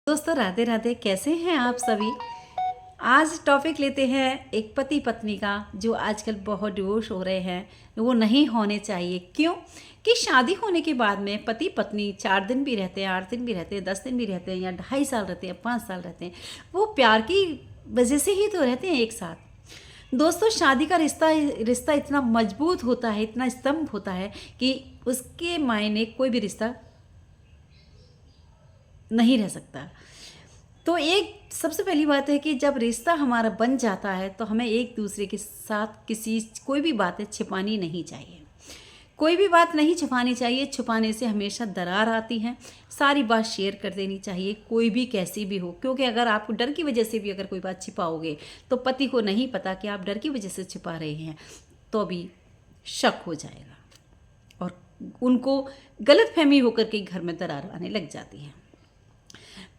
दोस्तों राधे राधे, कैसे हैं आप सभी। आज टॉपिक लेते हैं एक पति पत्नी का, जो आजकल बहुत डिवोर्स हो रहे हैं। वो नहीं होने चाहिए। क्यों कि शादी होने के बाद में पति पत्नी 4 दिन भी रहते हैं, 8 दिन भी रहते हैं, 10 दिन भी रहते हैं, या 2.5 साल रहते हैं, 5 साल रहते हैं। वो प्यार की वजह से ही तो रहते हैं एक साथ। दोस्तों शादी का रिश्ता रिश्ता इतना मजबूत होता है, इतना स्तंभ होता है कि उसके मायने कोई भी रिश्ता नहीं रह सकता। तो एक सबसे पहली बात है कि जब रिश्ता हमारा बन जाता है तो हमें एक दूसरे के साथ कोई भी बातें छिपानी नहीं चाहिए। कोई भी बात नहीं छुपानी चाहिए। छुपाने से हमेशा दरार आती है। सारी बात शेयर कर देनी चाहिए, कोई भी कैसी भी हो। क्योंकि अगर आप डर की वजह से भी अगर कोई बात छिपाओगे तो पति को नहीं पता कि आप डर की वजह से छिपा रहे हैं, तो भी शक हो जाएगा और उनको गलतफहमी होकर के घर में दरार आने लग जाती है।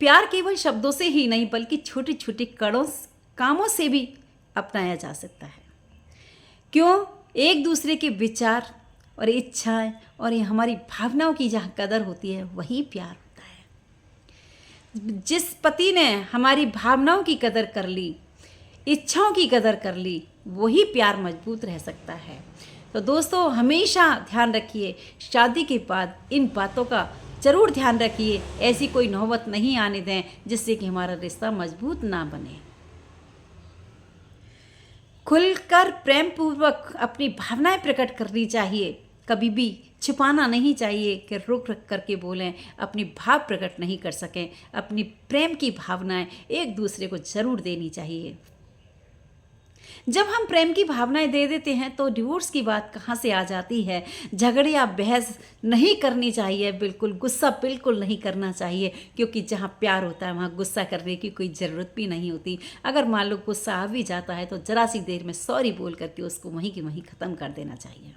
प्यार केवल शब्दों से ही नहीं बल्कि छोटे छोटे कामों से भी अपनाया जा सकता है। क्यों? एक दूसरे के विचार और इच्छाएं और ये हमारी भावनाओं की जहाँ कदर होती है वही प्यार होता है। जिस पति ने हमारी भावनाओं की कदर कर ली, इच्छाओं की कदर कर ली, वही प्यार मजबूत रह सकता है। तो दोस्तों हमेशा ध्यान रखिए, शादी के बाद इन बातों का ज़रूर ध्यान रखिए। ऐसी कोई नौबत नहीं आने दें जिससे कि हमारा रिश्ता मजबूत ना बने। खुलकर प्रेम पूर्वक अपनी भावनाएं प्रकट करनी चाहिए। कभी भी छुपाना नहीं चाहिए कि रुक रुक करके बोलें, अपनी भाव प्रकट नहीं कर सकें। अपनी प्रेम की भावनाएं एक दूसरे को ज़रूर देनी चाहिए। जब हम प्रेम की भावनाएं दे देते हैं तो डिवोर्स की बात कहाँ से आ जाती है। झगड़े या बहस नहीं करनी चाहिए, बिल्कुल गुस्सा बिल्कुल नहीं करना चाहिए। क्योंकि जहाँ प्यार होता है वहाँ गुस्सा करने की कोई ज़रूरत भी नहीं होती। अगर मान लो गुस्सा आ भी जाता है तो ज़रा सी देर में सॉरी बोल करके उसको वहीं की वहीं ख़त्म कर देना चाहिए।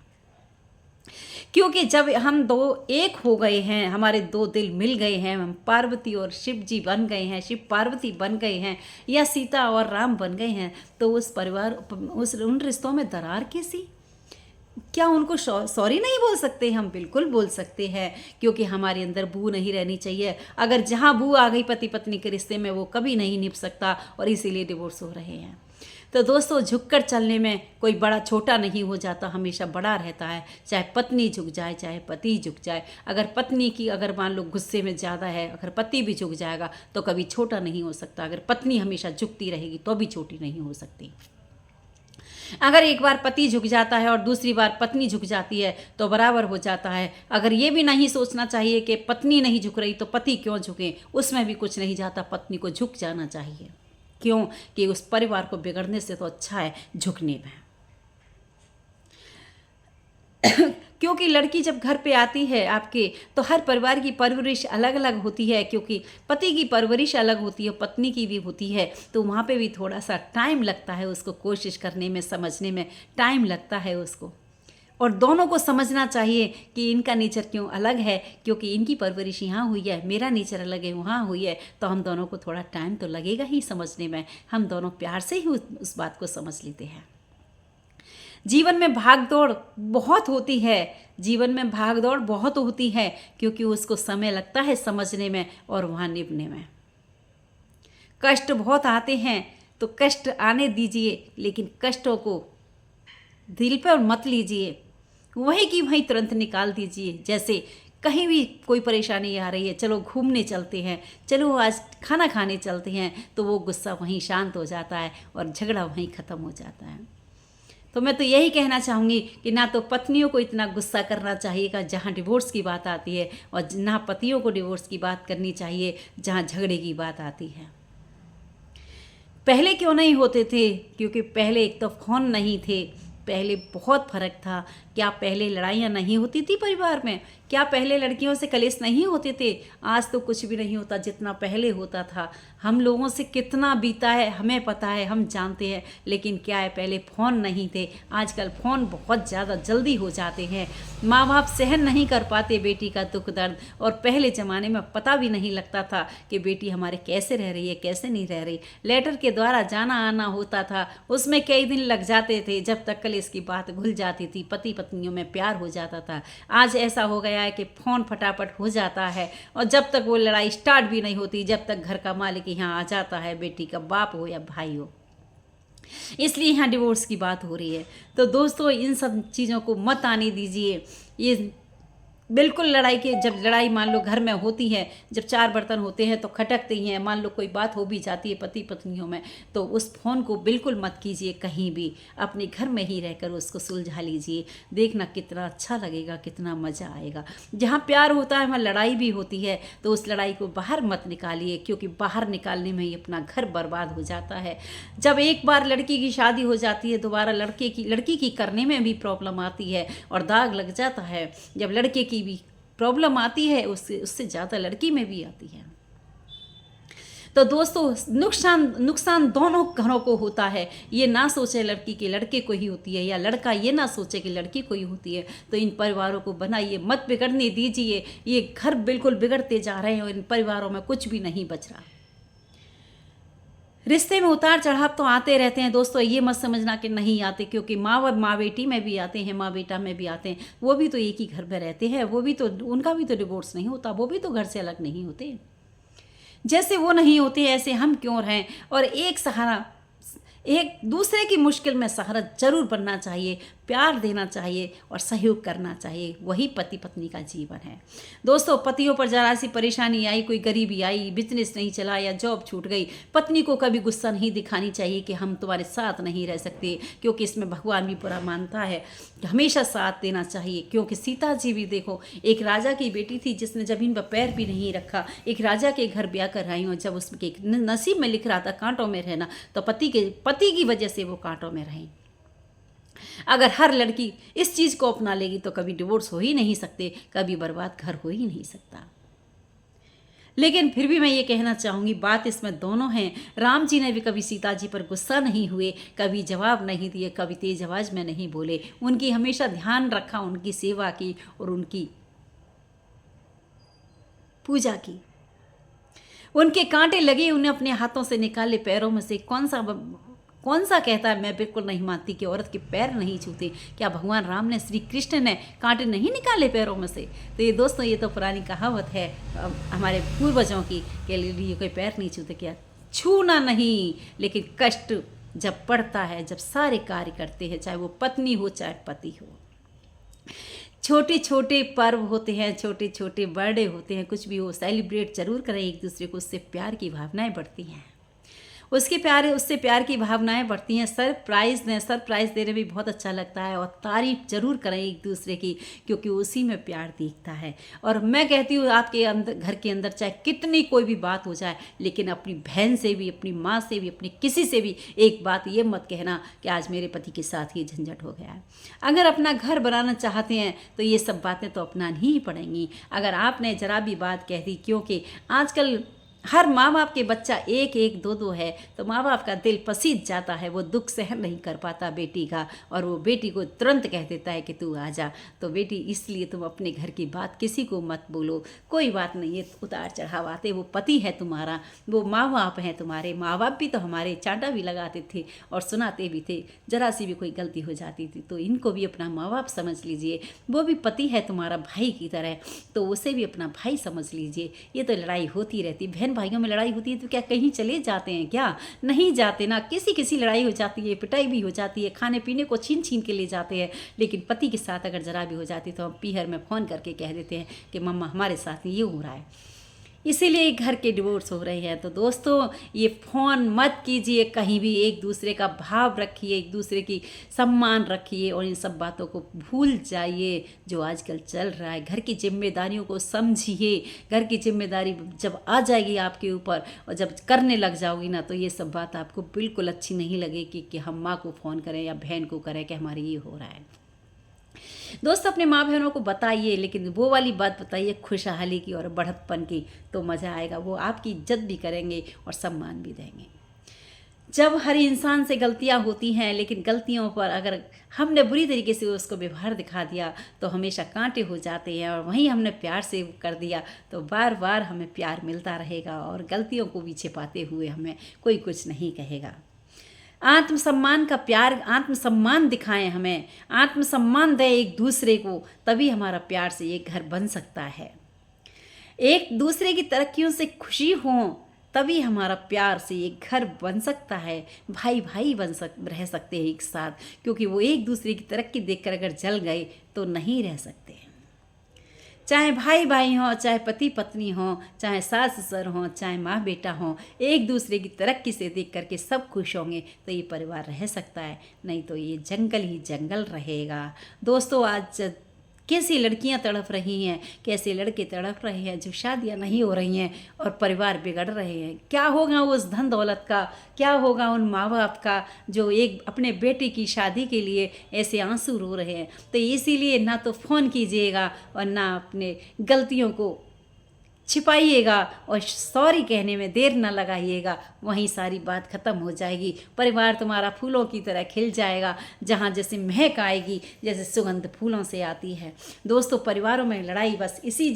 क्योंकि जब हम दो एक हो गए हैं, हमारे दो दिल मिल गए हैं, हम पार्वती और शिव जी बन गए हैं, शिव पार्वती बन गए हैं, या सीता और राम बन गए हैं, तो उन रिश्तों में दरार कैसी? क्या उनको सॉरी नहीं बोल सकते? हम बिल्कुल बोल सकते हैं। क्योंकि हमारे अंदर बू नहीं रहनी चाहिए। अगर जहाँ बू आ गई पति पत्नी के रिश्ते में, वो कभी नहीं निभ सकता और इसीलिए डिवोर्स हो रहे हैं। तो दोस्तों झुककर चलने में कोई बड़ा छोटा नहीं हो जाता, हमेशा बड़ा रहता है। चाहे पत्नी झुक जाए, चाहे पति झुक जाए। अगर पत्नी की अगर मान लो गुस्से में ज़्यादा है, अगर पति भी झुक जाएगा तो कभी छोटा नहीं हो सकता। अगर पत्नी हमेशा झुकती रहेगी तो भी छोटी नहीं हो सकती। अगर एक बार पति झुक जाता है और दूसरी बार पत्नी झुक जाती है तो बराबर हो जाता है। अगर ये भी नहीं सोचना चाहिए कि पत्नी नहीं झुक रही तो पति क्यों झुके, उसमें भी कुछ नहीं जाता। पत्नी को झुक जाना चाहिए। क्यों कि उस परिवार को बिगड़ने से तो अच्छा है झुकने में। क्योंकि लड़की जब घर पे आती है आपके, तो हर परिवार की परवरिश अलग अलग होती है। क्योंकि पति की परवरिश अलग होती है, पत्नी की भी होती है। तो वहाँ पे भी थोड़ा सा टाइम लगता है उसको कोशिश करने में, समझने में टाइम लगता है उसको। और दोनों को समझना चाहिए कि इनका नेचर क्यों अलग है। क्योंकि इनकी परवरिश यहाँ हुई है, मेरा नेचर अलग है, वहाँ हुई है। तो हम दोनों को थोड़ा टाइम तो लगेगा ही समझने में। हम दोनों प्यार से ही उस बात को समझ लेते हैं। जीवन में भाग दौड़ बहुत होती है, जीवन में भाग दौड़ बहुत होती है। क्योंकि उसको समय लगता है समझने में और वहाँ निभने में। कष्ट बहुत आते हैं तो कष्ट आने दीजिए, लेकिन कष्टों को दिल पर मत लीजिए, वहीं की वहीं तुरंत निकाल दीजिए। जैसे कहीं भी कोई परेशानी आ रही है, चलो घूमने चलते हैं, चलो आज खाना खाने चलते हैं, तो वो गुस्सा वहीं शांत हो जाता है और झगड़ा वहीं ख़त्म हो जाता है। तो मैं तो यही कहना चाहूँगी कि ना तो पत्नियों को इतना गुस्सा करना चाहिए जहाँ डिवोर्स की बात आती है, और ना पतियों को डिवोर्स की बात करनी चाहिए जहाँ झगड़े की बात आती है। पहले क्यों नहीं होते थे? क्योंकि पहले एक तो फ़ोन नहीं थे, पहले बहुत फ़र्क था। क्या पहले लड़ाइयाँ नहीं होती थी परिवार में? क्या पहले लड़कियों से कलेश नहीं होते थे? आज तो कुछ भी नहीं होता जितना पहले होता था। हम लोगों से कितना बीता है हमें पता है, हम जानते हैं। लेकिन क्या है, पहले फ़ोन नहीं थे। आजकल फ़ोन बहुत ज़्यादा जल्दी हो जाते हैं। माँ बाप सहन नहीं कर पाते बेटी का दुख दर्द। और पहले ज़माने में पता भी नहीं लगता था कि बेटी हमारे कैसे रह रही है, कैसे नहीं रह रही। लेटर के द्वारा जाना आना होता था, उसमें कई दिन लग जाते थे, जब तक कलेश की बात घुल जाती थी, पति पत्नियों में प्यार हो जाता था। आज ऐसा हो गया गया है कि फ़ोन फटाफट हो जाता है, और जब तक वो लड़ाई स्टार्ट भी नहीं होती, जब तक घर का मालिक यहाँ आ जाता है, बेटी का बाप हो या भाई हो, इसलिए यहाँ डिवोर्स की बात हो रही है। तो दोस्तों, इन सब चीज़ों को मत आने दीजिए। ये बिल्कुल लड़ाई के, जब लड़ाई मान लो घर में होती है, जब 4 बर्तन होते हैं तो खटकते ही हैं, मान लो कोई बात हो भी जाती है पति पत्नियों में, तो उस फ़ोन को बिल्कुल मत कीजिए कहीं भी, अपने घर में ही रहकर उसको सुलझा लीजिए। देखना कितना अच्छा लगेगा, कितना मज़ा आएगा। जहाँ प्यार होता है वहाँ लड़ाई भी होती है, तो उस लड़ाई को बाहर मत निकालिए, क्योंकि बाहर निकालने में ही अपना घर बर्बाद हो जाता है। जब एक बार लड़की की शादी हो जाती है, दोबारा लड़की की करने में भी प्रॉब्लम आती है और दाग लग जाता है। जब लड़के की भी प्रॉब्लम आती है, उससे ज़्यादा लड़की में भी आती है। तो दोस्तों, नुकसान दोनों घरों को होता है। ये ना सोचे लड़की के लड़के को ही होती है, या लड़का ये ना सोचे कि लड़की को ही होती है। तो इन परिवारों को बनाइए, मत बिगड़ने दीजिए। ये घर बिल्कुल बिगड़ते जा रहे हैं और इन परिवारों में कुछ भी नहीं बच रहा। रिश्ते में उतार चढ़ाव तो आते रहते हैं दोस्तों, ये मत समझना कि नहीं आते, क्योंकि माँ बेटी में भी आते हैं, माँ बेटा में भी आते हैं। वो भी तो एक ही घर में रहते हैं, वो भी तो, उनका भी तो डिवोर्स नहीं होता, वो भी तो घर से अलग नहीं होते। जैसे वो नहीं होते ऐसे हम क्यों रहें। और एक दूसरे की मुश्किल में सहारा जरूर बनना चाहिए, प्यार देना चाहिए और सहयोग करना चाहिए। वही पति पत्नी का जीवन है दोस्तों। पतियों पर जरा सी परेशानी आई, कोई गरीबी आई, बिजनेस नहीं चला या जॉब छूट गई, पत्नी को कभी गुस्सा नहीं दिखानी चाहिए कि हम तुम्हारे साथ नहीं रह सकते, क्योंकि इसमें भगवान भी पूरा मानता है। हमेशा साथ देना चाहिए, क्योंकि सीता जी भी देखो, एक राजा की बेटी थी जिसने जमीन पर पैर भी नहीं रखा, एक राजा के घर ब्याह कर आई, और जब उसके नसीब में लिख रहा था कांटों में रहना, तो पति की वजह से वो कांटों में रही। अगर हर लड़की इस चीज़ को अपना लेगी तो कभी डिवोर्स हो ही नहीं सकते, कभी बर्बाद घर हो ही नहीं सकता। लेकिन फिर भी मैं ये कहना चाहूँगी, बात इसमें दोनों हैं। राम जी ने भी कभी सीता जी पर गुस्सा नहीं हुए, कभी जवाब नहीं दिए, कभी तेज आवाज़ में नहीं बोले, उनकी हमेशा ध्यान रखा, उनकी सेवा की और उनकी पूजा की। उनके कांटे लगे, उन्हें अपने हाथों से निकाले, पैरों में से कौन सा कहता है, मैं बिल्कुल नहीं मानती कि औरत के पैर नहीं छूते। क्या भगवान राम ने, श्री कृष्ण ने कांटे नहीं निकाले पैरों में से? तो ये दोस्तों, ये तो पुरानी कहावत है हमारे पूर्वजों की, के लिए कोई पैर नहीं छूते। क्या छूना नहीं, लेकिन कष्ट जब पड़ता है, जब सारे कार्य करते हैं, चाहे वो पत्नी हो चाहे पति हो। छोटे छोटे पर्व होते हैं, छोटे छोटे बर्थडे होते हैं, कुछ भी हो, सेलिब्रेट जरूर करें एक दूसरे को, उससे प्यार की भावनाएं बढ़ती हैं, उससे प्यार की भावनाएं बढ़ती हैं। सरप्राइज़ देने में बहुत अच्छा लगता है, और तारीफ जरूर करें एक दूसरे की, क्योंकि उसी में प्यार दिखता है। और मैं कहती हूँ, आपके अंदर, घर के अंदर चाहे कितनी कोई भी बात हो जाए, लेकिन अपनी बहन से भी, अपनी माँ से भी, अपनी किसी से भी एक बात ये मत कहना कि आज मेरे पति के साथ ये झंझट हो गया है। अगर अपना घर बनाना चाहते हैं तो ये सब बातें तो अपनानी ही पड़ेंगी। अगर आपने जरा भी बात कह दी, क्योंकि आजकल हर माँ बाप के बच्चा एक एक दो दो है, तो माँ बाप का दिल पसीज जाता है, वो दुख सहन नहीं कर पाता बेटी का, और वो बेटी को तुरंत कह देता है कि तू आ जा। तो बेटी, इसलिए तुम अपने घर की बात किसी को मत बोलो। कोई बात नहीं है, उतार चढ़ाव आते, वो पति है तुम्हारा, वो माँ बाप हैं तुम्हारे। माँ बाप भी तो हमारे चांटा भी लगाते थे और सुनाते भी थे। जरा सी भी कोई गलती हो जाती थी तो इनको भी अपना माँ बाप समझ लीजिए। वो भी पति है तुम्हारा, भाई की तरह, तो उसे भी अपना भाई समझ लीजिए। ये तो लड़ाई होती रहती, बहन भाइयों में लड़ाई होती है तो क्या कहीं चले जाते हैं? क्या नहीं जाते ना। किसी लड़ाई हो जाती है, पिटाई भी हो जाती है, खाने पीने को छीन छीन के ले जाते हैं, लेकिन पति के साथ अगर जरा भी हो जाती तो हम पीहर में फ़ोन करके कह देते हैं कि मम्मा हमारे साथ ये हो रहा है। इसीलिए घर के डिवोर्स हो रहे हैं। तो दोस्तों, ये फ़ोन मत कीजिए कहीं भी, एक दूसरे का भाव रखिए, एक दूसरे की सम्मान रखिए, और इन सब बातों को भूल जाइए जो आजकल चल रहा है। घर की जिम्मेदारियों को समझिए। घर की जिम्मेदारी जब आ जाएगी आपके ऊपर और जब करने लग जाओगी ना, तो ये सब बात आपको बिल्कुल अच्छी नहीं लगेगी कि हम माँ को फ़ोन करें या बहन को करें कि हमारे ये हो रहा है। दोस्त, अपने माँ बहनों को बताइए, लेकिन वो वाली बात बताइए खुशहाली की और बढ़तपन की, तो मज़ा आएगा। वो आपकी इज्जत भी करेंगे और सम्मान भी देंगे। जब हर इंसान से गलतियां होती हैं, लेकिन गलतियों पर अगर हमने बुरी तरीके से उसको व्यवहार दिखा दिया तो हमेशा कांटे हो जाते हैं, और वहीं हमने प्यार से कर दिया तो बार बार हमें प्यार मिलता रहेगा, और गलतियों को भी छिपाते हुए हमें कोई कुछ नहीं कहेगा। आत्मसम्मान का प्यार, आत्मसम्मान दिखाएं, हमें आत्मसम्मान दें एक दूसरे को, तभी हमारा प्यार से ये घर बन सकता है। एक दूसरे की तरक्कियों से खुशी हो, तभी हमारा प्यार से ये घर बन सकता है। भाई भाई रह सकते हैं एक साथ, क्योंकि वो एक दूसरे की तरक्की देखकर अगर जल गए तो नहीं रह सकते। चाहे भाई भाई हों, चाहे पति पत्नी हों, चाहे सास ससुर हों, चाहे माँ बेटा हों, एक दूसरे की तरक्की से देख करके सब खुश होंगे तो ये परिवार रह सकता है, नहीं तो ये जंगल ही जंगल रहेगा। दोस्तों, आज कैसी लड़कियां तड़प रही हैं, कैसे लड़के तड़प रहे हैं जो शादियां नहीं हो रही हैं और परिवार बिगड़ रहे हैं। क्या होगा उस धन दौलत का, क्या होगा उन माँ बाप का जो एक अपने बेटे की शादी के लिए ऐसे आंसू रो रहे हैं। तो इसीलिए ना तो फ़ोन कीजिएगा और ना अपने गलतियों को छिपाइएगा और सॉरी कहने में देर ना लगाइएगा, वहीं सारी बात ख़त्म हो जाएगी। परिवार तुम्हारा फूलों की तरह खिल जाएगा, जहाँ जैसे महक आएगी, जैसे सुगंध फूलों से आती है। दोस्तों, परिवारों में लड़ाई बस इसी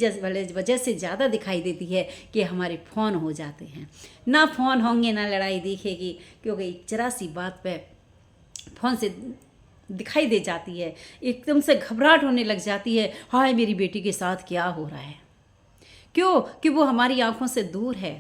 वजह से ज़्यादा दिखाई देती है कि हमारे फ़ोन हो जाते हैं। ना फ़ोन होंगे ना लड़ाई दिखेगी, क्योंकि जरा सी बात पे फ़ोन से दिखाई दे जाती है, एकदम से घबराहट होने लग जाती है, हाय मेरी बेटी के साथ क्या हो रहा है। क्यों? कि वो हमारी आंखों से दूर है।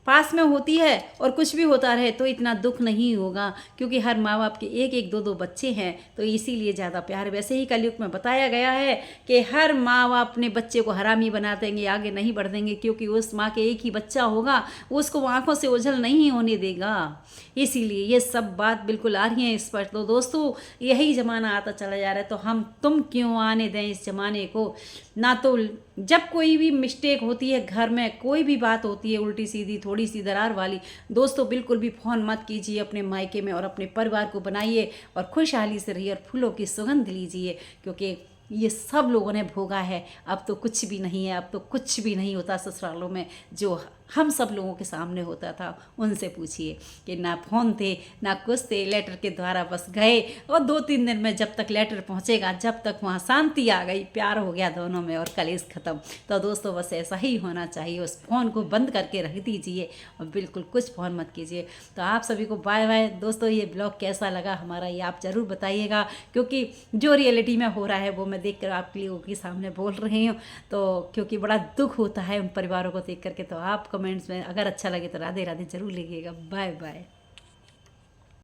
पास में होती है और कुछ भी होता रहे तो इतना दुख नहीं होगा, क्योंकि हर माँ बाप के एक एक दो दो बच्चे हैं, तो इसीलिए ज़्यादा प्यार। वैसे ही कलयुग में बताया गया है कि हर माँ बाप अपने बच्चे को हरामी बना देंगे, आगे नहीं बढ़ देंगे, क्योंकि उस माँ के एक ही बच्चा होगा, उसको वो आँखों से ओझल नहीं होने देगा। इसीलिए ये सब बात बिल्कुल आ रही है इस पर। तो दोस्तों, यही ज़माना आता चला जा रहा है, तो हम तुम क्यों आने दें इस ज़माने को। ना तो जब कोई भी मिस्टेक होती है घर में, कोई भी बात होती है उल्टी सीधी थोड़ी सी दरार वाली, दोस्तों बिल्कुल भी फ़ोन मत कीजिए अपने मायके में, और अपने परिवार को बनाइए और खुशहाली से रहिए और फूलों की सुगंध लीजिए, क्योंकि ये सब लोगों ने भोगा है। अब तो कुछ भी नहीं है, अब तो कुछ भी नहीं होता ससुरालों में जो हम सब लोगों के सामने होता था। उनसे पूछिए कि ना फ़ोन थे ना कुछ थे, लेटर के द्वारा बस गए, और 2-3 दिन में जब तक लेटर पहुंचेगा, जब तक वहाँ शांति आ गई, प्यार हो गया दोनों में और कलेश ख़त्म। तो दोस्तों, बस ऐसा ही होना चाहिए। उस फ़ोन को बंद करके रख दीजिए और बिल्कुल कुछ फ़ोन मत कीजिए। तो आप सभी को बाय बाय। दोस्तों, ये ब्लॉग कैसा लगा हमारा, ये आप ज़रूर बताइएगा, क्योंकि जो रियलिटी में हो रहा है वो मैं देख कर आपके लोगों के सामने बोल रही हूँ। तो क्योंकि बड़ा दुख होता है उन परिवारों को देख करके। तो आप कमेंट्स में अगर अच्छा लगे तो राधे राधे ज़रूर लिखिएगा। Bye bye.